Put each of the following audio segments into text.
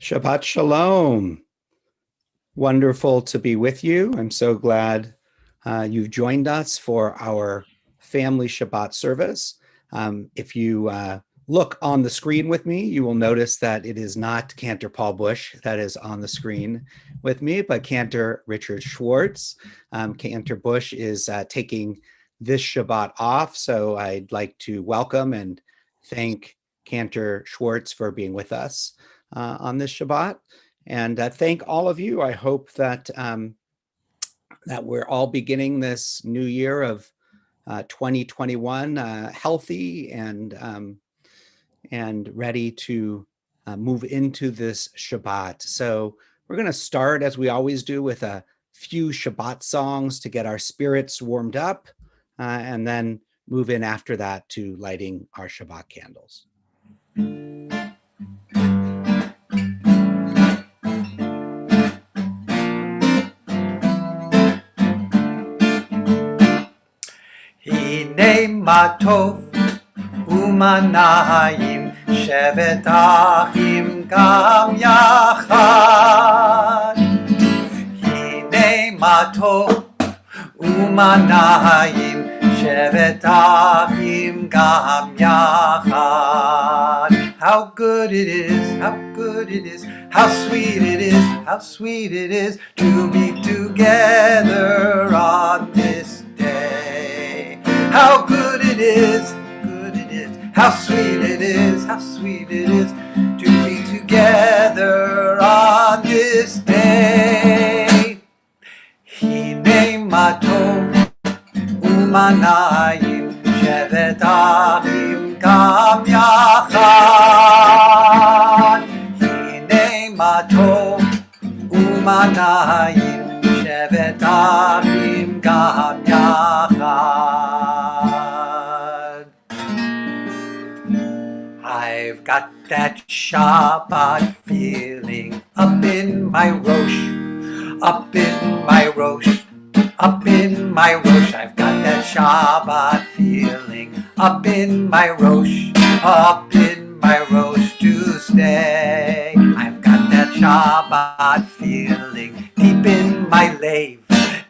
Shabbat Shalom. Wonderful to be with you. I'm so glad you've joined us for our family Shabbat service. If you look on the screen with me, you will notice that it is not Cantor Paul Bush that is on the screen with me, but Cantor Richard Schwartz. Cantor Bush is taking this Shabbat off, so I'd like to welcome and thank Cantor Schwartz for being with us on this Shabbat. And thank all of you. I hope that that we're all beginning this new year of 2021 healthy and ready to move into this Shabbat. So we're going to start, as we always do, with a few Shabbat songs to get our spirits warmed up, and then move in after that to lighting our Shabbat candles. הנה מה טוב ומה נעים, שבת אחים גם יחד. הנה מה טוב ומה נעים, שבת אחים גם יחד. How good it is, how good it is, how sweet it is, how sweet it is to be together on this day. How good it is, how sweet it is, how sweet it is to be together on this day. הנה מה טוב ומה נעים, שבת אחים גם יחד. הנה מה טוב ומה נעים, שבת אחים גם יחד. I've got that Shabbat feeling up in my Rosh, up in my Rosh, up in my Rosh. I've got that Shabbat feeling up in my Rosh, up in my Rosh to stay. I've got that Shabbat feeling deep in my lave,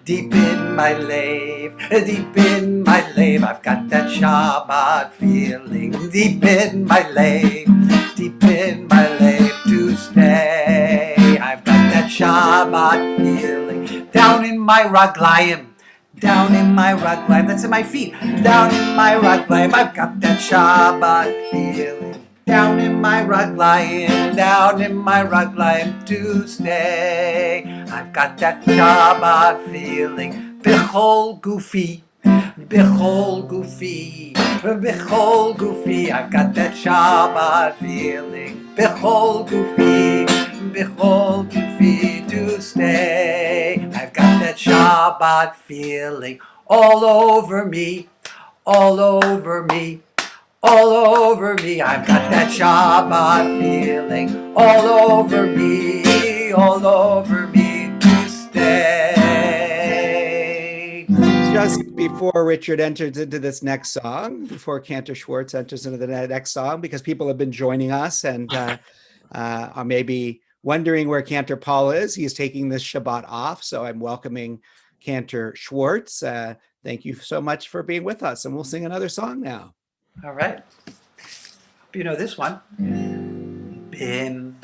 deep in my lave, deep in my lave. I've got that Shabbat feeling deep in my lave, deep in my lave to stay. I've got that Shabbat feeling down in my raglayim, down in my raglayim, that's in my feet, down in my raglayim. I've got that Shabbat feeling down in my raglayim, down in my raglayim to stay. I've got that Shabbat feeling bechol gufi, bechol gufi, bechol gufi. I've got that Shabbat feeling bechol gufi, bechol gufi to stay. I've got that Shabbat feeling all over me, all over me, all over me. I've got that Shabbat feeling all over me to stay. Just before Richard enters into this next song, before Cantor Schwartz enters into the next song, because people have been joining us and are maybe wondering where Cantor Paul is. He's taking this Shabbat off, so I'm welcoming Cantor Schwartz. Thank you so much for being with us, and we'll sing another song now. All right. Hope you know this one. Bim,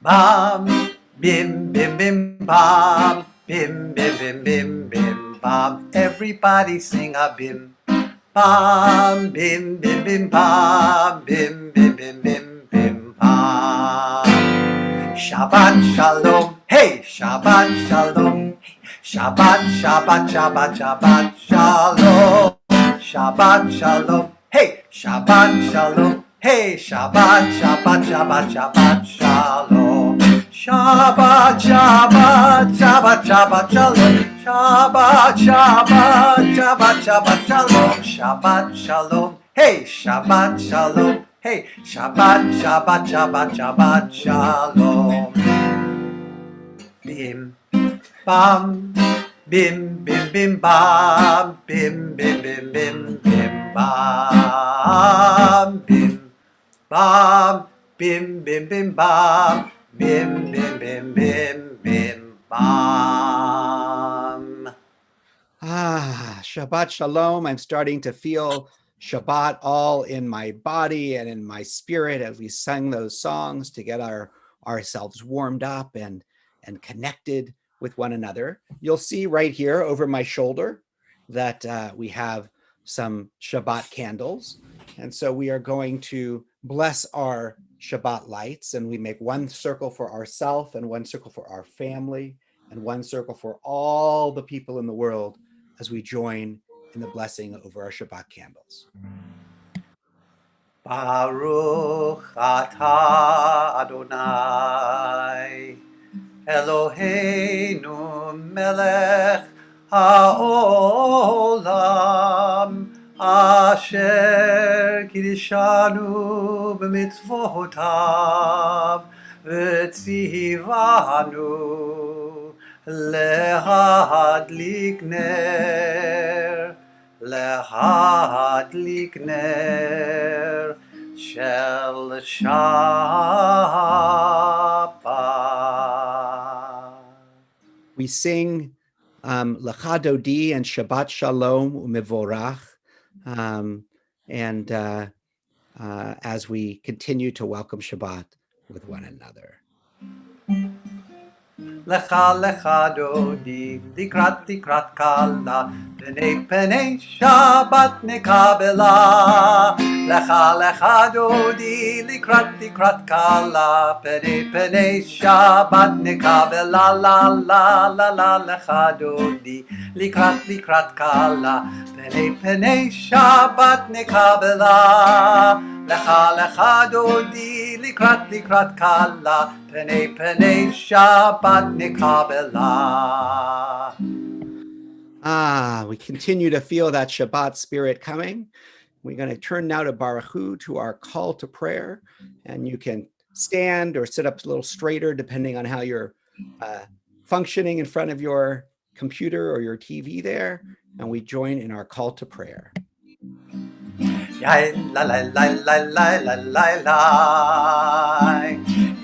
bam, bim, bim, bim, bam, bim, bim, bim, bim, bim, bam. Everybody sing a bim, bam, bim, bim, bim, bam, bim, bim, bim, bim, bim, bam. Shabbat shalom, hey, Shabbat shalom, Shabbat, Shabbat, Shabbat, Shabbat shalom, Shabbat shalom. Hey, Shabbat shalom. Hey, Shabbat, Shabbat, Shabbat, Shabbat shalom. Shabbat, Shabbat, Shabbat, Shabbat shalom. Shabbat, Shabbat, Shabbat, Shabbat shalom. Shabbat shalom. Hey, Shabbat shalom. Hey, Shabbat, Shabbat, Shabbat, Shabbat shalom. Bim, bam, bim, bim, bim, bam, bim, bim, bim, bim, bim, bam, bim, bam, bim, bim, bim, bam, Bim, bim, bim, bim, bim, bam. Shabbat Shalom. I'm starting to feel Shabbat all in my body and in my spirit as we sang those songs to get ourselves warmed up and connected with one another. You'll see right here over my shoulder that we have some Shabbat candles. And so we are going to bless our Shabbat lights, and we make one circle for ourselves and one circle for our family and one circle for all the people in the world as we join in the blessing over our Shabbat candles. Baruch atah Adonai Eloheinu melech haolam asher kiddushanu b'mitzvotav v'tzivanu lehadlik ner shel Shabbat. We sing Lecha Dodi and Shabbat Shalom Umevorach, as we continue to welcome Shabbat with one another. Lecha lecha dodi, likrat kala, penei Shabbat nekabela. Lecha lecha dodi, likrat kala, penei Shabbat nekabela. La la la la lecha dodi, likrat kala, penei Shabbat nekabela. Lecha lecha dodi, likrat kala, penei Shabbat nekabela. We continue to feel that Shabbat spirit coming. We're going to turn now to Baruch Hu, to our call to prayer, and you can stand or sit up a little straighter depending on how you're functioning in front of your computer or your TV there, and we join in our call to prayer. Yai la la la la la la la la.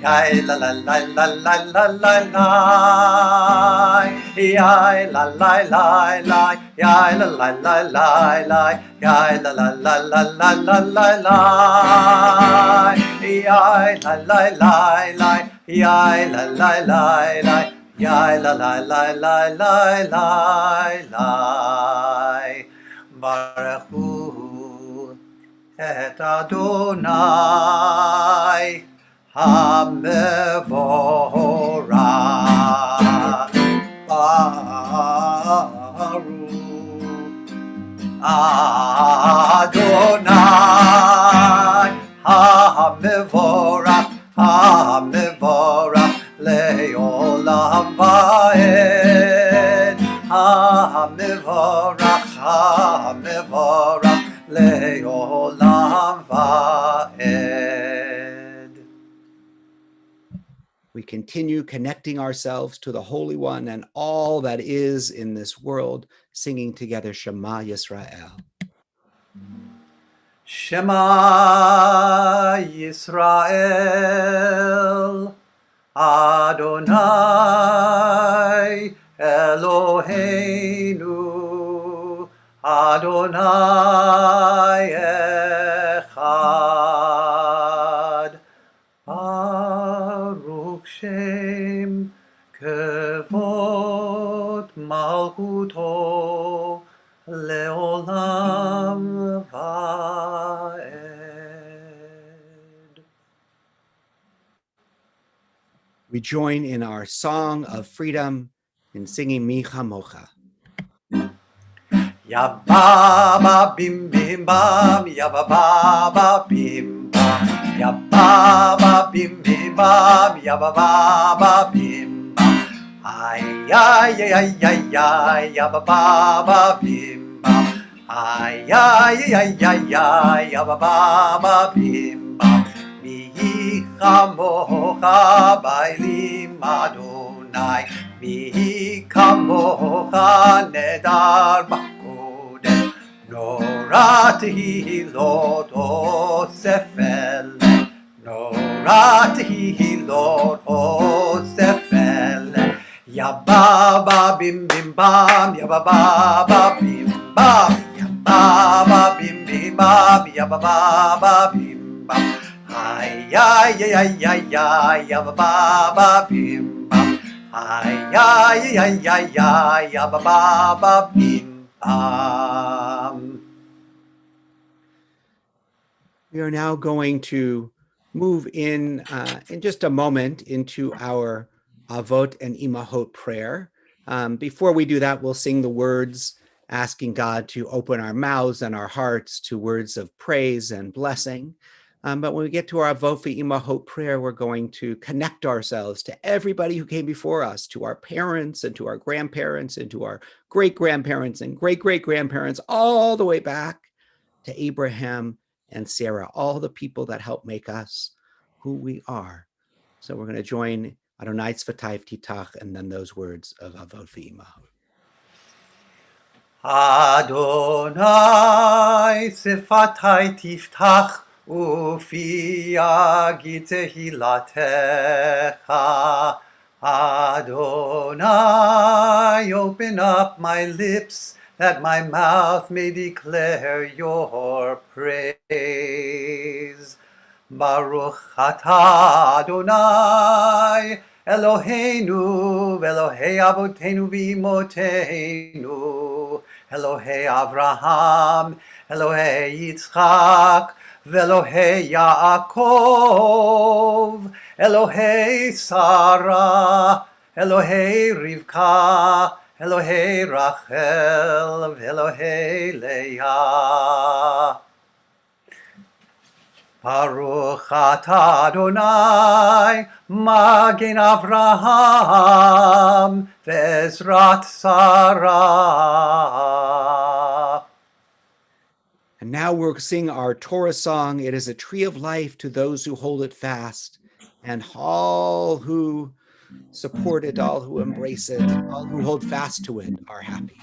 Yai la la la la la la la la. Yai la la la la. Yai la la la la la. Yai la la la la la la la la. Yai la la la la. Yai la la la la. Yai la la la la la la. Baruch Hu et Adonai HaMevorach Baruch Adonai HaMevorach Le'olam va'ed HaMevorach Le'olam va'ed. We continue connecting ourselves to the Holy One and all that is in this world, singing together Shema Yisrael. Shema Yisrael, Adonai Eloheinu, Adonai Echad. Baruch Shem Kevod Malchuto Leolam Va'ed. We join in our song of freedom in singing Mi Chamocha. Ya baba bim bim bam, ya baba bim bam, ya baba bim bim bam, ya baba bim bam. Ay ay ay ay ay, ya baba bim bam. Ay ay ay ay ay, ya baba bim bam. Mi chamocha bailim Adonai, mi chamocha nedar b'kodesh. Nora tehilot osef eleh, nora tehilot Lord Osefel. Ya ba ba bim bim bam, ya ba bim bam, ya ba bim bim bam, ya ba bim bam. Ay ya ya ya ya ya, ya ba bim bam. Ay ya ya ya ya, ya ba bim bam. We are now going to move in just a moment into our Avot and Imahot prayer. Before we do that, we'll sing the words, asking God to open our mouths and our hearts to words of praise and blessing. But when we get to our Avot Imahot prayer, we're going to connect ourselves to everybody who came before us, to our parents and to our grandparents and to our great-grandparents and great-great-grandparents, all the way back to Abraham and Sarah, all the people that help make us who we are. So we're going to join Adonai Tzvatayv Titach and then those words of Avot V'Imahot. Adonai Tzvatayv Tiftach Ufi Yagid Tehilatecha. Adonai, open up my lips, that my mouth may declare your praise. Baruch atah Adonai, Eloheinu, Elohei Avotenu v'imotenu, Elohei Avraham, Elohei Yitzchak, Velohei Yaakov, Elohei Sarah, Elohei Rivka, Elohei Rachel, Elohei Leah. Baruch atah Adonai, Magen Avraham, Vezrat Sarah. And now we'll sing our Torah song. It is a tree of life to those who hold it fast, and all who support it, all who embrace it, all who hold fast to it are happy.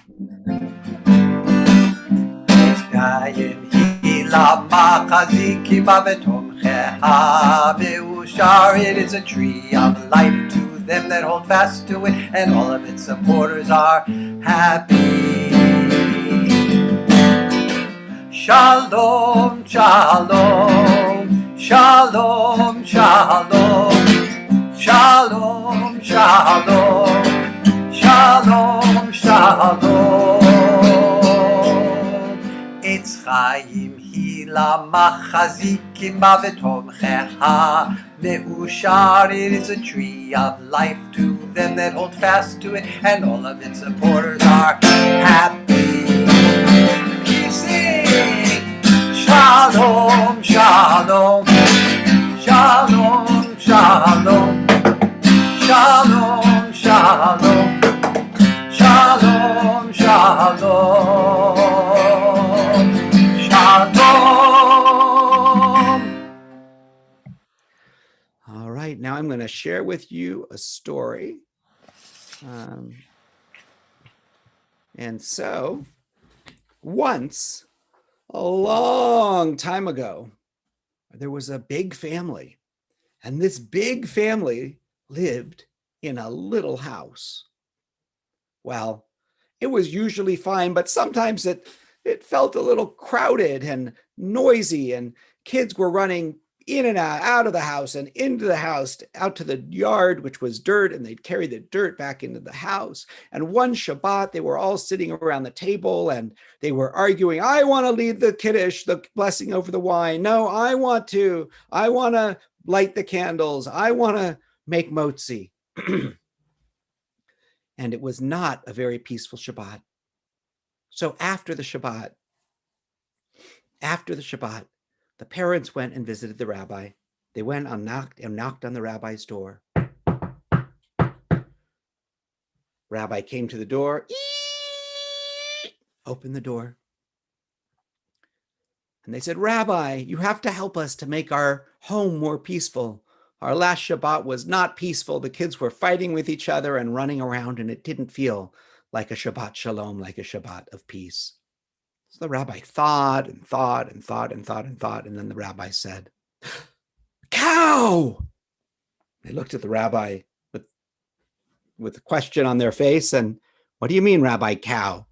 It is a tree of life to them that hold fast to it, and all of its supporters are happy. Shalom, shalom, shalom, shalom, shalom, shalom, shalom, shalom. Eitz chaim hi lamachazikim ba v'tomcheha. Me'ushar, it is a tree of life to them that hold fast to it, and all of its supporters are happy. Keep singing. Shalom, shalom, shalom, shalom, shalom, shalom, shalom, shalom, shalom. All right, now I'm going to share with you a story. And so, once, a long time ago, there was a big family, and this big family lived in a little house. Well, it was usually fine, but sometimes it felt a little crowded and noisy, and kids were running in and out of the house and into the house, out to the yard, which was dirt, and they'd carry the dirt back into the house. And one Shabbat, they were all sitting around the table and they were arguing, I want to lead the Kiddush, the blessing over the wine. No, I want to light the candles. I want to make motzi. And it was not a very peaceful Shabbat. So after the Shabbat, the parents went and visited the rabbi. They went and knocked on the rabbi's door. Rabbi came to the door, opened the door. And they said, Rabbi, you have to help us to make our home more peaceful. Our last Shabbat was not peaceful. The kids were fighting with each other and running around, and it didn't feel like a Shabbat shalom, like a Shabbat of peace. So the rabbi thought, and then the rabbi said, cow! They looked at the rabbi with a question on their face. And what do you mean, Rabbi Cow?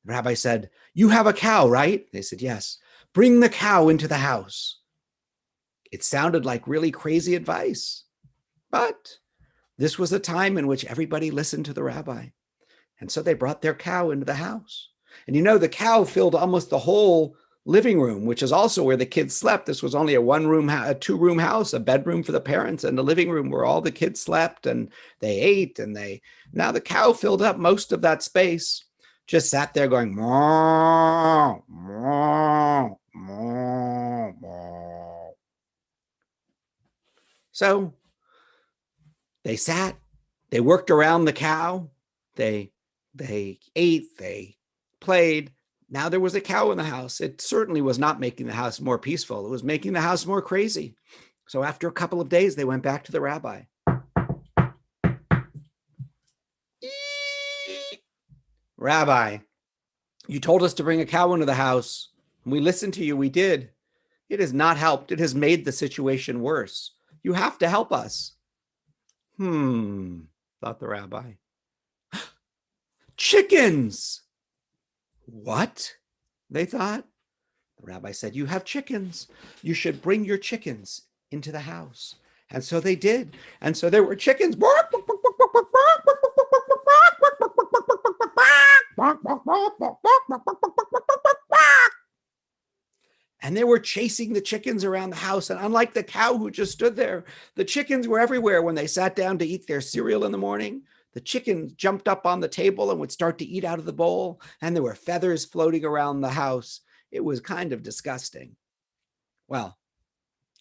The rabbi said, you have a cow, right? They said, yes. Bring the cow into the house. It sounded like really crazy advice, but this was a time in which everybody listened to the rabbi. And so they brought their cow into the house. And you know, the cow filled almost the whole living room, which is also where the kids slept. This was only a two-room house, a bedroom for the parents and the living room where all the kids slept and they ate. And now the cow filled up most of that space, just sat there going, moo, moo, moo, moo. So they sat, they worked around the cow, they ate, they played. Now there was a cow in the house. It certainly was not making the house more peaceful. It was making the house more crazy. So after a couple of days, they went back to the rabbi. Rabbi, you told us to bring a cow into the house. We listened to you. We did. It has not helped. It has made the situation worse. You have to help us. Thought the rabbi. Chickens! What? They thought. The rabbi said, you have chickens. You should bring your chickens into the house. And so they did. And so there were chickens. And they were chasing the chickens around the house. And unlike the cow who just stood there, the chickens were everywhere. When they sat down to eat their cereal in the morning, the chickens jumped up on the table and would start to eat out of the bowl. And there were feathers floating around the house. It was kind of disgusting. Well,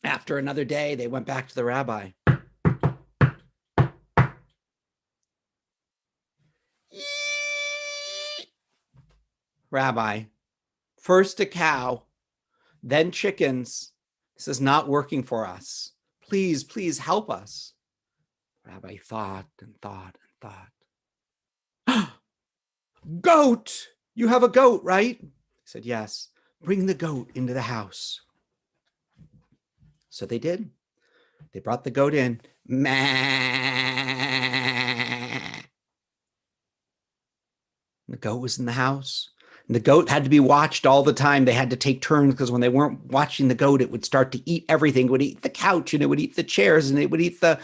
after another day, they went back to the rabbi. Rabbi, first a cow, then chickens. This is not working for us. Please, please help us. Rabbi thought and thought and thought. Goat! You have a goat, right? He said, yes. Bring the goat into the house. So they did. They brought the goat in. Meh. The goat was in the house. And the goat had to be watched all the time. They had to take turns because when they weren't watching the goat, it would start to eat everything. It would eat the couch and it would eat the chairs and it would eat the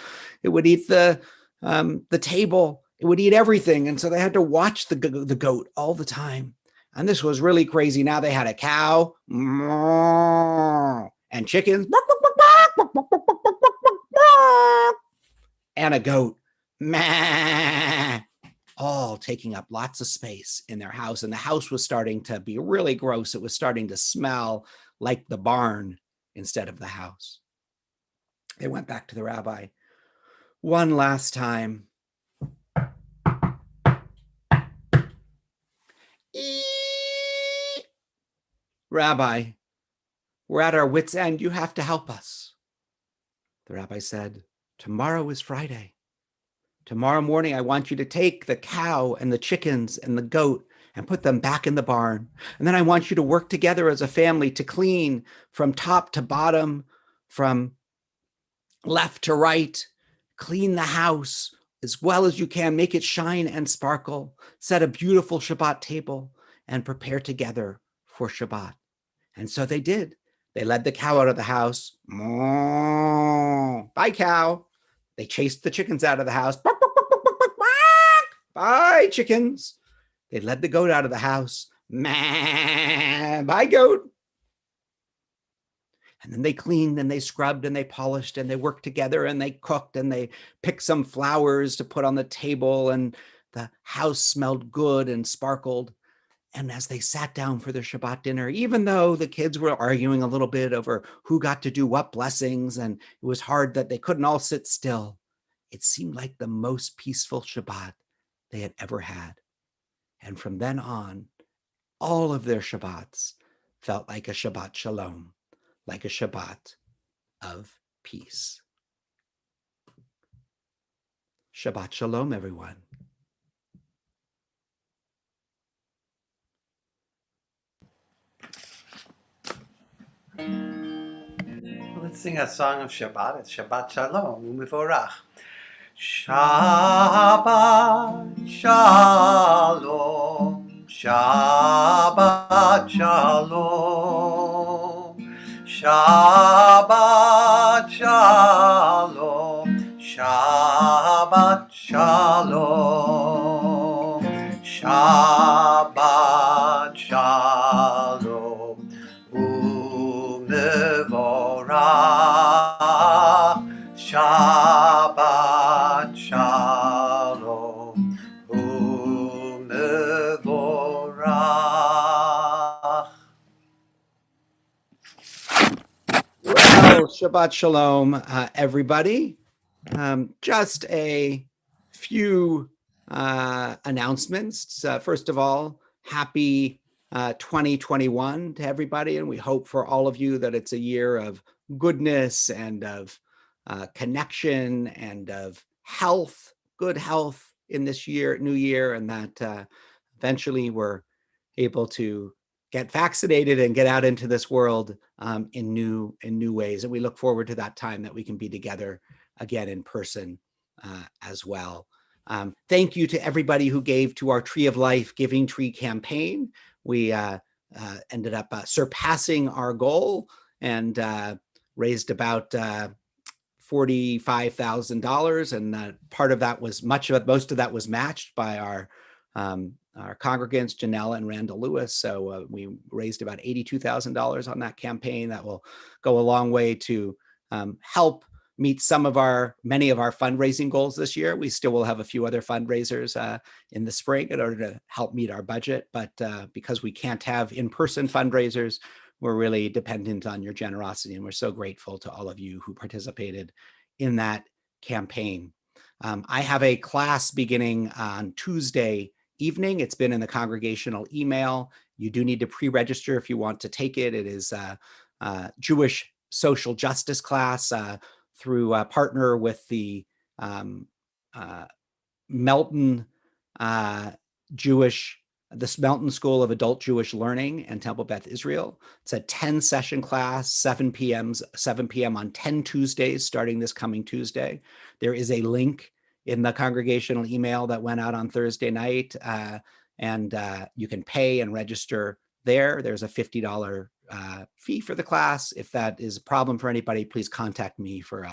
table. It would eat everything. And so they had to watch the goat all the time. And this was really crazy. Now they had a cow and chickens and a goat, all taking up lots of space in their house. And the house was starting to be really gross. It was starting to smell like the barn instead of the house. They went back to the rabbi one last time. Rabbi, we're at our wits' end. You have to help us. The rabbi said, tomorrow is Friday. Tomorrow morning, I want you to take the cow and the chickens and the goat and put them back in the barn. And then I want you to work together as a family to clean from top to bottom, from left to right, clean the house as well as you can, make it shine and sparkle, set a beautiful Shabbat table, and prepare together for Shabbat. And so they did. They led the cow out of the house. Bye, cow. They chased the chickens out of the house. Bye, chickens. They led the goat out of the house. Bye, goat. And then they cleaned and they scrubbed and they polished and they worked together and they cooked and they picked some flowers to put on the table and the house smelled good and sparkled. And as they sat down for their Shabbat dinner, even though the kids were arguing a little bit over who got to do what blessings, and it was hard that they couldn't all sit still, it seemed like the most peaceful Shabbat they had ever had. And from then on, all of their Shabbats felt like a Shabbat Shalom, like a Shabbat of peace. Shabbat Shalom, everyone. Let's sing a song of Shabbat. It's Shabbat Shalom, U'Mevorach. Shabbat Shalom, Shabbat Shalom, Shabbat Shalom, Shabbat Shalom, Shabbat Shalom, Umevorach, Shabbat Shalom, Umevorach. Well, Shabbat Shalom, everybody. Just a few announcements. First of all, happy 2021 to everybody. And we hope for all of you that it's a year of goodness and of connection and of health, good health in this year, new year, and that eventually we're able to get vaccinated and get out into this world in new ways. And we look forward to that time that we can be together again in person as well. Thank you to everybody who gave to our Tree of Life Giving Tree campaign. We ended up surpassing our goal and raised about $45,000, and part of that was most of that was matched by our congregants, Janelle and Randall Lewis. So we raised about $82,000 on that campaign. That will go a long way to help meet many of our fundraising goals this year. We still will have a few other fundraisers in the spring in order to help meet our budget. But because we can't have in-person fundraisers, we're really dependent on your generosity. And we're so grateful to all of you who participated in that campaign. I have a class beginning on Tuesday evening. It's been in the congregational email. You do need to pre-register if you want to take it. It is a Jewish social justice class through a partner with the Melton Melton School of Adult Jewish Learning and Temple Beth Israel. It's a 10-session class, 7 p.m. on 10 Tuesdays, starting this coming Tuesday. There is a link in the congregational email that went out on Thursday night, and you can pay and register there. There's a $50 fee for the class. If that is a problem for anybody, please contact me for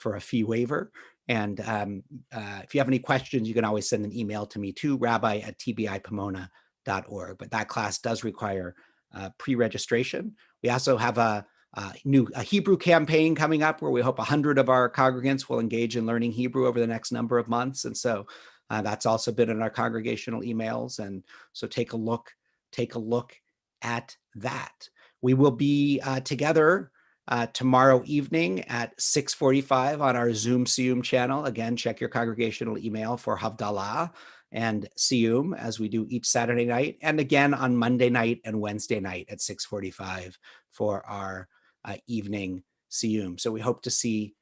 a fee waiver. And if you have any questions, you can always send an email to me too, rabbi@tbipomona.org. But that class does require pre-registration. We also have a Hebrew campaign coming up where we hope 100 of our congregants will engage in learning Hebrew over the next number of months. And so that's also been in our congregational emails. And so take a look at that. We will be together tomorrow evening at 6:45 on our Zoom Siyum channel. Again, check your congregational email for Havdalah and Siyum as we do each Saturday night, and again on Monday night and Wednesday night at 6:45 for our evening Siyum. So we hope to see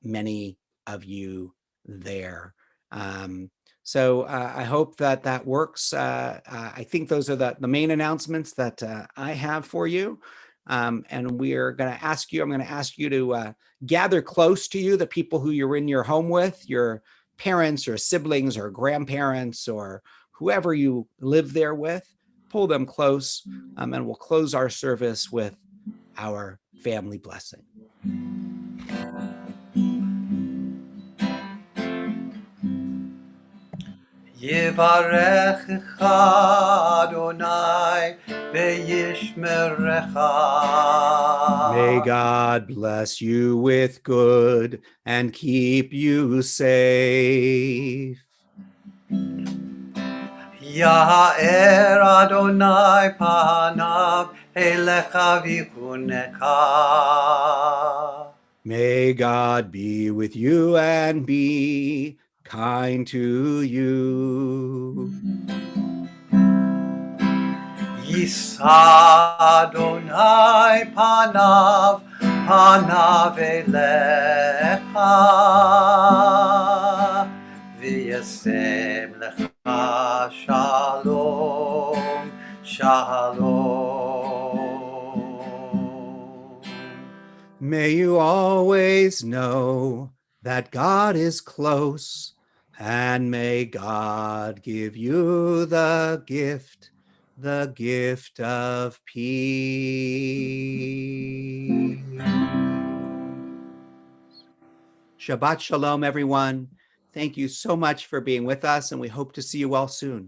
many of you there. So I hope that works. I think those are the main announcements that I have for you. And I'm going to ask you to gather close to you, the people who you're in your home with, your parents or siblings or grandparents or whoever you live there with. Pull them close, and we'll close our service with our family blessing. Yivarechecha Adonai ve'yishmerecha. May God bless you with good and keep you safe. Ya'er Adonai panav elecha v'chunecha. May God be with you and be kind to you. Yisa Adonai panav elecha v'yasem lecha shalom shalom. May you always know that God is close, and may God give you the gift of peace. Shabbat Shalom, everyone. Thank you so much for being with us, and we hope to see you all soon.